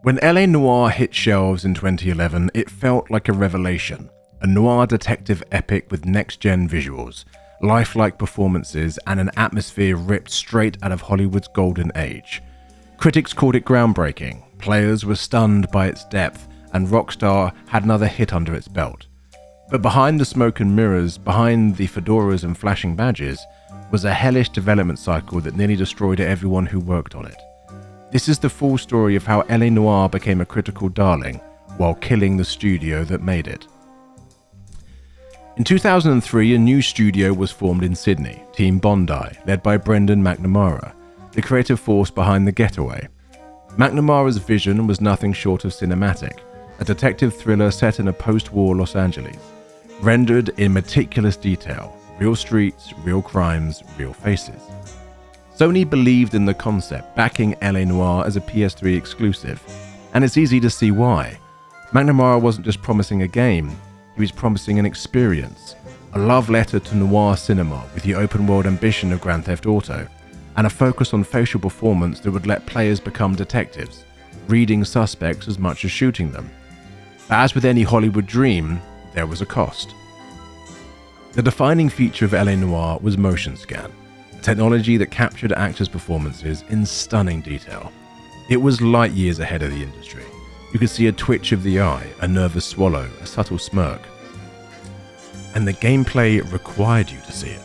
When LA Noire hit shelves in 2011, it felt like a revelation. A noir detective epic with next-gen visuals, lifelike performances, and an atmosphere ripped straight out of Hollywood's golden age. Critics called it groundbreaking, players were stunned by its depth, and Rockstar had another hit under its belt. But behind the smoke and mirrors, behind the fedoras and flashing badges, was a hellish development cycle that nearly destroyed everyone who worked on it. This is the full story of how LA Noire became a critical darling, while killing the studio that made it. In 2003, a new studio was formed in Sydney, Team Bondi, led by Brendan McNamara, the creative force behind The Getaway. McNamara's vision was nothing short of cinematic, a detective thriller set in a post-war Los Angeles, rendered in meticulous detail, real streets, real crimes, real faces. Sony believed in the concept, backing LA Noire as a PS3 exclusive, and it's easy to see why. McNamara wasn't just promising a game, he was promising an experience, a love letter to noir cinema with the open-world ambition of Grand Theft Auto, and a focus on facial performance that would let players become detectives, reading suspects as much as shooting them. But as with any Hollywood dream, there was a cost. The defining feature of LA Noire was motion scan, a technology that captured actors' performances in stunning detail. It was light years ahead of the industry. You could see a twitch of the eye, a nervous swallow, a subtle smirk. And the gameplay required you to see it.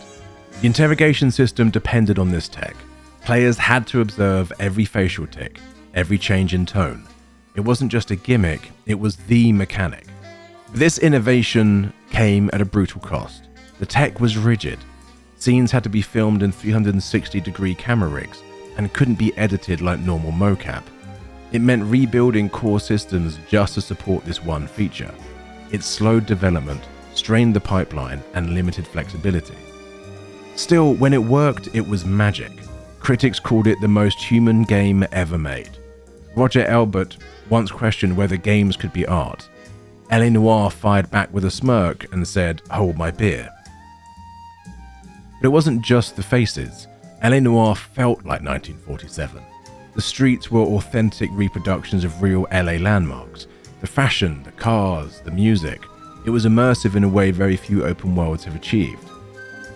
The interrogation system depended on this tech. Players had to observe every facial tick, every change in tone. It wasn't just a gimmick, it was the mechanic. This innovation came at a brutal cost. The tech was rigid. Scenes had to be filmed in 360-degree camera rigs and couldn't be edited like normal mocap. It meant rebuilding core systems just to support this one feature. It slowed development, strained the pipeline, and limited flexibility. Still, when it worked, it was magic. Critics called it the most human game ever made. Roger Ebert once questioned whether games could be art. LA Noire fired back with a smirk and said, "Hold my beer." But it wasn't just the faces. LA Noire felt like 1947. The streets were authentic reproductions of real LA landmarks. The fashion, the cars, the music. It was immersive in a way very few open worlds have achieved.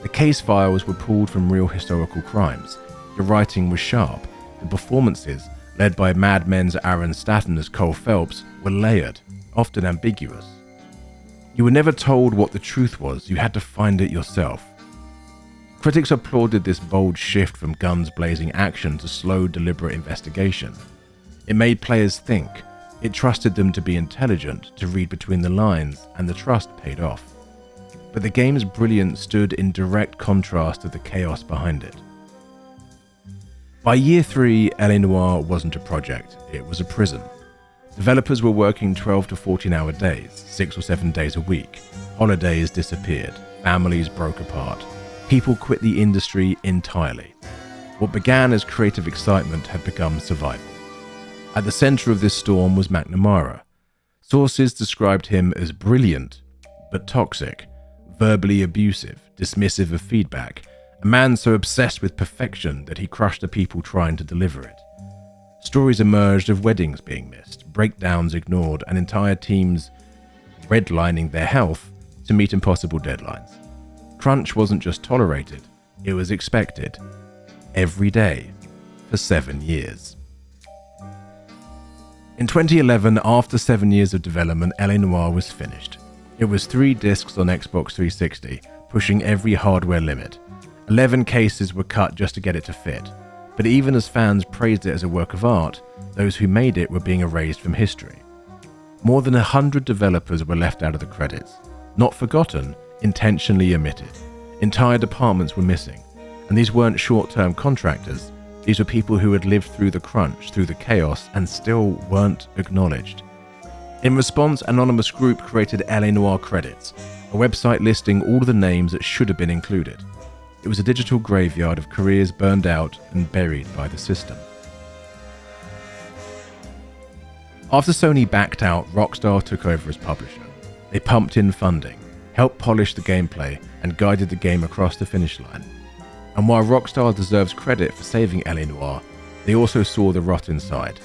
The case files were pulled from real historical crimes. The writing was sharp. The performances, led by Mad Men's Aaron Staton as Cole Phelps, were layered, often ambiguous. You were never told what the truth was, you had to find it yourself. Critics applauded this bold shift from guns-blazing action to slow, deliberate investigation. It made players think. It trusted them to be intelligent, to read between the lines, and the trust paid off. But the game's brilliance stood in direct contrast to the chaos behind it. By year 3, LA Noire wasn't a project, it was a prison. Developers were working 12 to 14-hour days, 6 or 7 days a week. Holidays disappeared, families broke apart. People quit the industry entirely. What began as creative excitement had become survival. At the center of this storm was McNamara. Sources described him as brilliant, but toxic, verbally abusive, dismissive of feedback, a man so obsessed with perfection that he crushed the people trying to deliver it. Stories emerged of weddings being missed, breakdowns ignored, and entire teams redlining their health to meet impossible deadlines. Crunch wasn't just tolerated, it was expected. Every day, for 7 years. In 2011, after 7 years of development, LA Noire was finished. It was 3 discs on Xbox 360, pushing every hardware limit. 11 cases were cut just to get it to fit. But even as fans praised it as a work of art, those who made it were being erased from history. More than 100 developers were left out of the credits. Not forgotten, intentionally omitted. Entire departments were missing, and these weren't short-term contractors. These were people who had lived through the crunch, through the chaos, and still weren't acknowledged. In response, an anonymous group created LA Noire Credits, a website listing all of the names that should have been included. It was a digital graveyard of careers burned out and buried by the system. After Sony backed out, Rockstar took over as publisher. They pumped in funding, helped polish the gameplay, and guided the game across the finish line. And while Rockstar deserves credit for saving LA Noire, they also saw the rot inside.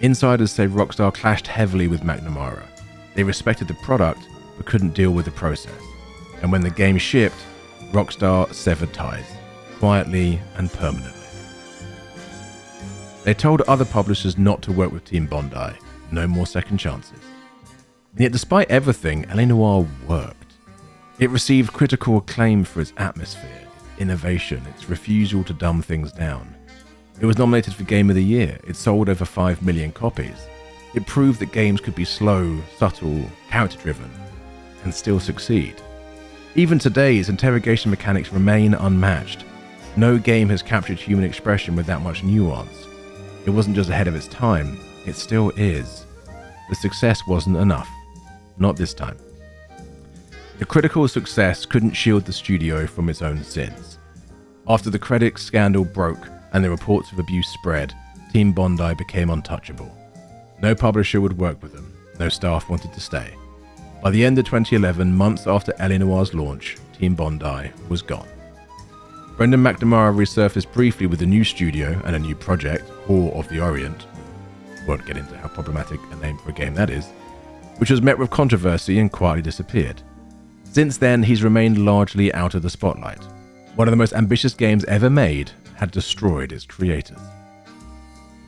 Insiders say Rockstar clashed heavily with McNamara. They respected the product, but couldn't deal with the process. And when the game shipped, Rockstar severed ties, quietly and permanently. They told other publishers not to work with Team Bondi, no more second chances. And yet despite everything, LA Noire worked. It received critical acclaim for its atmosphere, its innovation, its refusal to dumb things down. It was nominated for Game of the Year. It sold over 5 million copies. It proved that games could be slow, subtle, character-driven, and still succeed. Even today, its interrogation mechanics remain unmatched. No game has captured human expression with that much nuance. It wasn't just ahead of its time, it still is. The success wasn't enough. Not this time. The critical success couldn't shield the studio from its own sins. After the credit scandal broke and the reports of abuse spread, Team Bondi became untouchable. No publisher would work with them. No staff wanted to stay. By the end of 2011, months after LA Noire's launch, Team Bondi was gone. Brendan McNamara resurfaced briefly with a new studio and a new project, Whore of the Orient. Won't get into how problematic a name for a game that is, which was met with controversy and quietly disappeared. Since then, he's remained largely out of the spotlight. One of the most ambitious games ever made had destroyed its creators.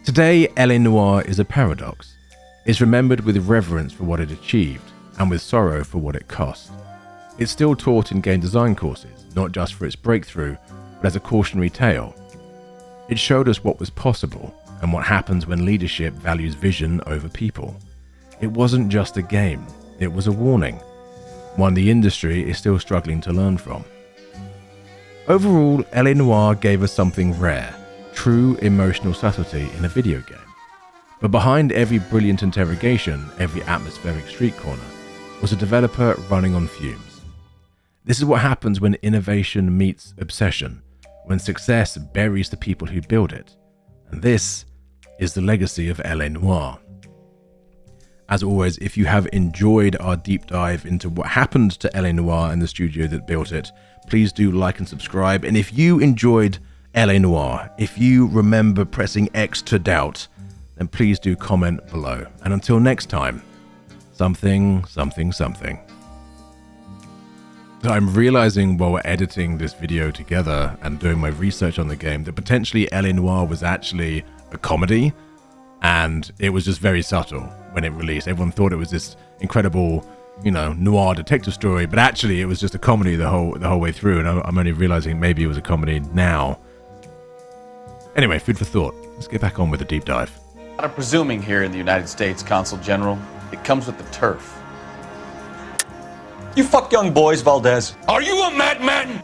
Today, LA Noire is a paradox. It's remembered with reverence for what it achieved, and with sorrow for what it cost. It's still taught in game design courses, not just for its breakthrough, but as a cautionary tale. It showed us what was possible, and what happens when leadership values vision over people. It wasn't just a game, it was a warning, one the industry is still struggling to learn from. Overall, LA Noire gave us something rare, true emotional subtlety in a video game. But behind every brilliant interrogation, every atmospheric street corner, was a developer running on fumes. This is what happens when innovation meets obsession, when success buries the people who build it. And this is the legacy of LA Noire. As always, if you have enjoyed our deep dive into what happened to LA Noire and the studio that built it, please do like and subscribe. And if you enjoyed LA Noire, if you remember pressing X to doubt, then please do comment below. And until next time, something. So I'm realizing while we're editing this video together and doing my research on the game that potentially LA Noire was actually a comedy, and it was just very subtle when it released. Everyone thought it was this incredible, noir detective story, but actually it was just a comedy the whole way through, and I'm only realizing maybe it was a comedy now. Anyway, food for thought. Let's get back on with the deep dive. I'm presuming here in the United States, Consul General, it comes with the turf. You fuck young boys, Valdez. Are you a madman?